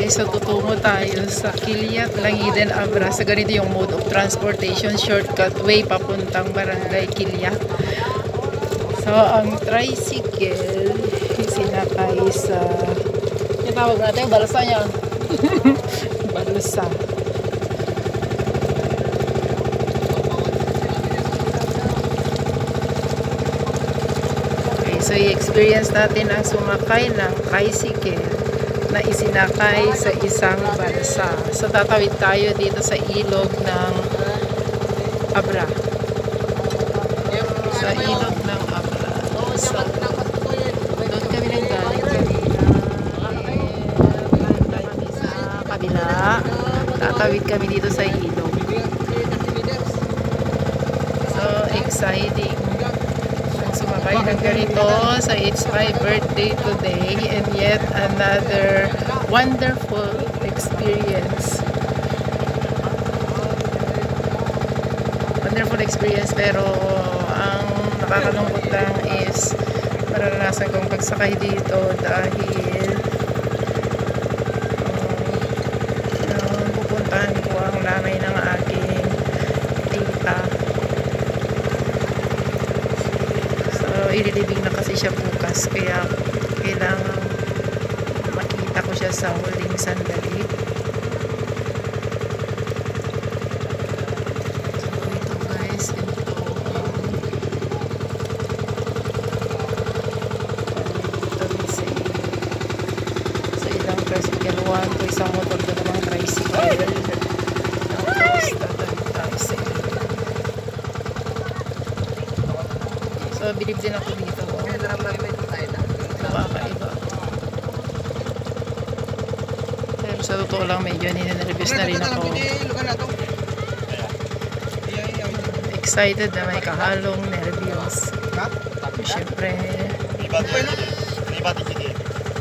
Okay, so tutungo tayo sa Kiliat, Langiden, Abra. Sa ganito yung mode of transportation, shortcut way papuntang Barangay Kiliat. So, ang tricycle, sinakay sa, yung tawag natin, balsa niya. Balsa. Okay, so i-experience natin ang sumakay ng tricycle na isinakay sa isang balsa. So tatawid tayo dito sa ilog ng Abra. Sa ilog ng Abra. So, doon kami nang galing kanina. Sa kabila. Tatawid kami dito sa ilog. So exciting. Sumakay ng ganito sa it's my birthday today, and yet another wonderful experience. Wonderful experience, pero ang nakakalungkot lang is maranasan kong pagsakay dito dahil pupuntahan ko ang nanay ng aking tita. Ililibing na kasi siya bukas, kaya kailangan makita ko siya sa huling sandali. So ito guys, ito so ilang tricycle, one to isang motor, dalawang tricycle. Tapos tatawid tayo sa ito. So, bilib din ako dito. Nakakaiba. Pero sa totoo lang, medyo ninervous na rin ako. Excited na may kahalong nervyos. Siyempre,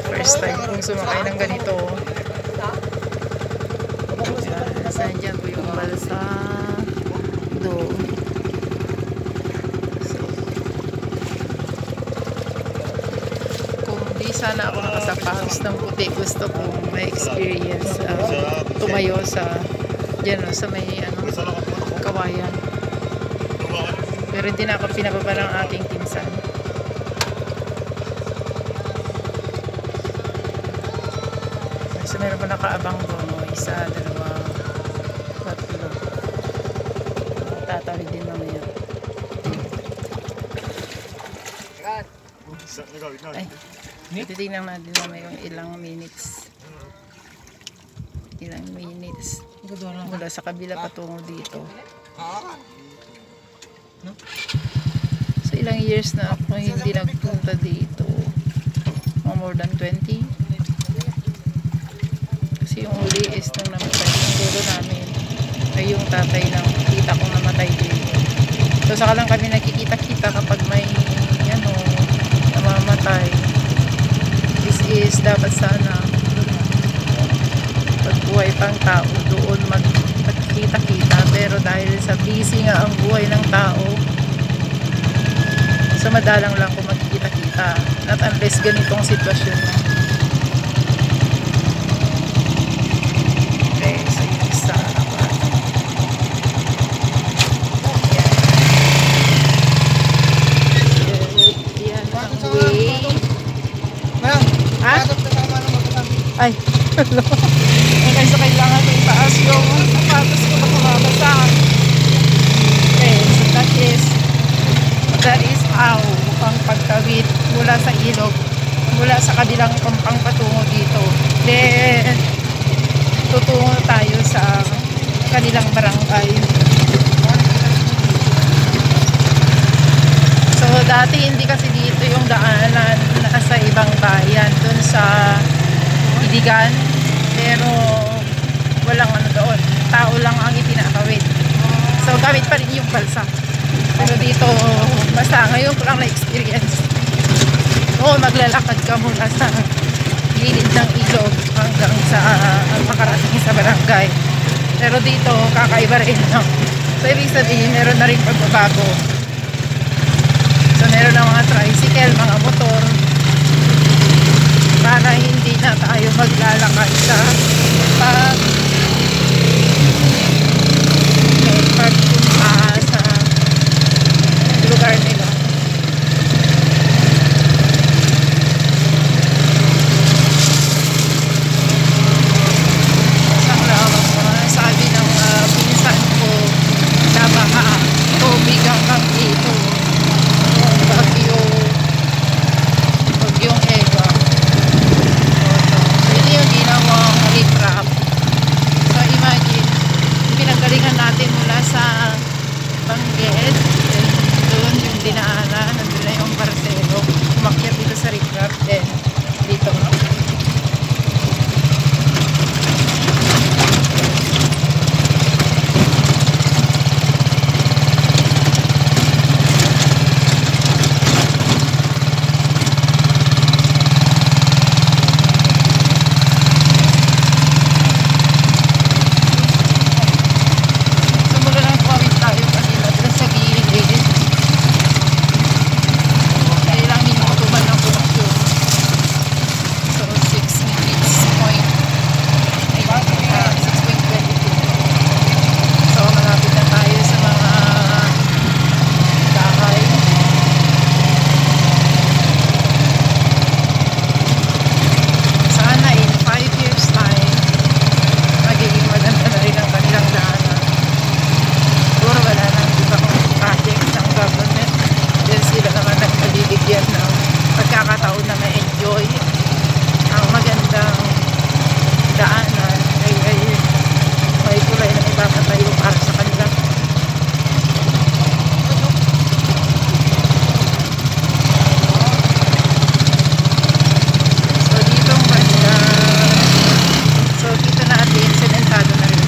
first time kong sumakay ng ganito. Saan dyan po yung balsa? Doon. Sana ako nakasapatos ng puti. Gusto ko may experience tumayo sa dyan, sa may kawayan. Pero hindi na ako pinababa ng aking pinsan. So meron pa nakaabang doon, isa, dalawa, tatlo. Tatawid din mamaya. Ay, titignan natin naman yung ilang minutes. Ilang minutes. Mula sa kabila patungo dito. So ilang years na ako hindi nagpunta dito. More than 20. Kasi yung huli is nung namatay yung lolo namin. Ay yung tatay ng tita kong namatay dito. So saka lang kami nakikita-kita kapag may namamatay. This is dapat sana pagbuhay pang tao doon magkikita-kita, pero dahil sa busy nga ang buhay ng tao, so madalang lang kung magkikita-kita, not unless ganitong sitwasyon na. Okay, so yung isa ay, hello. Okay, so kailangan ko itaas yung sapatos ko na kumabasa. Okay, so that is how ang pagtawid mula sa ilog, mula sa kabilang pampang patungo dito. Then, tutungo tayo sa kanilang barangay. So, dati hindi kasi dito yung daanan, nasa ibang bayan, dun sa Iligan, pero walang doon, tao lang ang itinatawid. So gamit pa rin yung balsa, pero dito basta ngayon ko lang na-experience. Oo, maglalakad ka mula sa gilid ng ilog hanggang sa makarating sa barangay, pero dito kakaiba rin, no? So ibig sabihin meron na rin pagbabago. So meron na mga tricycle, mga motor, para hindi na tayo maglalakad sa pag pagpunta sa lugar nila. Sabi ng pinsan ko na baka tubig hanggang dito yung bagyong Ega. So yun yung ginawang recap. So imagine, pinanggalingan natin mula sa Bangged, doon yung dinaanan, nandun na yung Barcelo, umakyat dito sa recap, then dito pagkakataon na ma-enjoy ang magandang daanan ay may tulay na ipapatayo para sa kanila. So dito banda, so dito natin sementado na rin.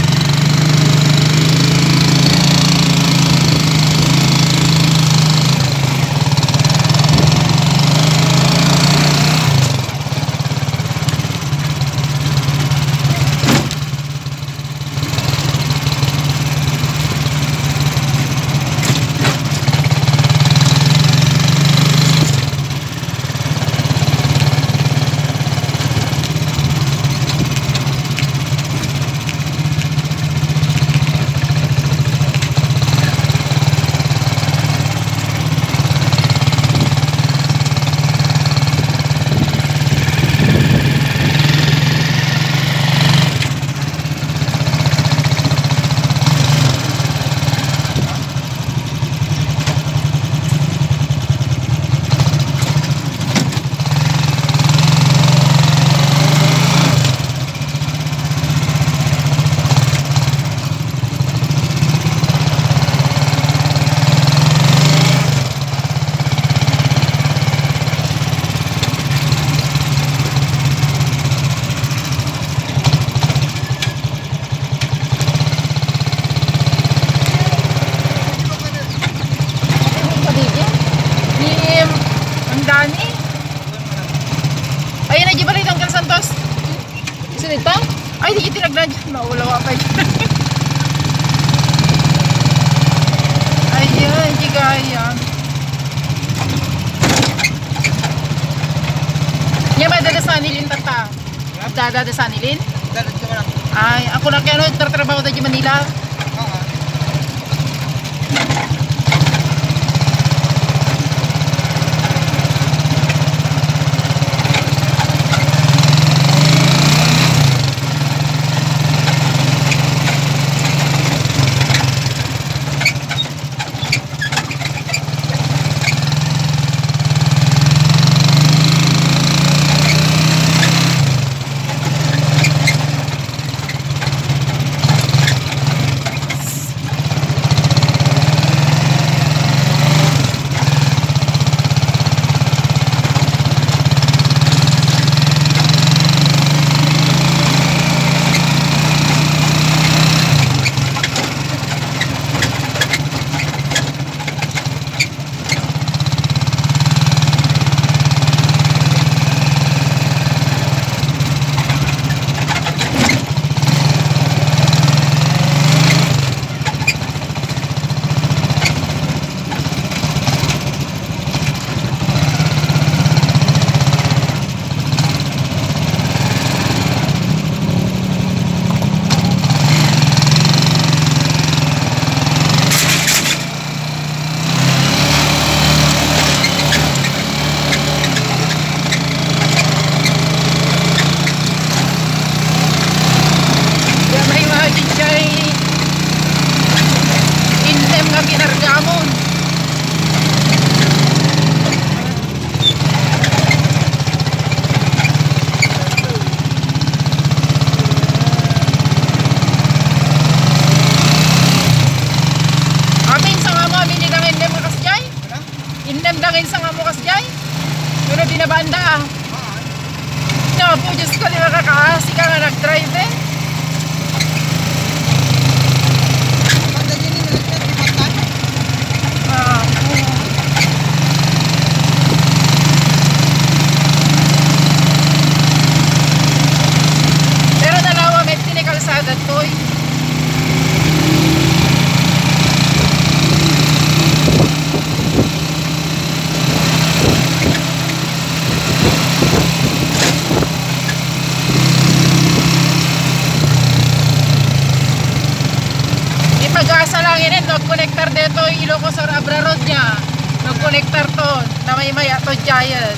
Ayun na, di ba rin Uncle Santos? Sinita? Ay, di itinaglan dyan. Maulawa pa dyan. Ayun, di kaya. Yan ba dadasanilin tata? Dadasanilin? Ay, ako na kaya nagtatrabaho na di Manila. sa nga mukas jay. Pero di na banda ah. No, po Diyos ko, di makakaasi ka nga nag-drive eh. Pero nalawa, may tinikalsada to eh. Pag-asa lang yun, nag-connector dito, Ilocos or Abra Road niya. Nag-connector to, na may ato giant.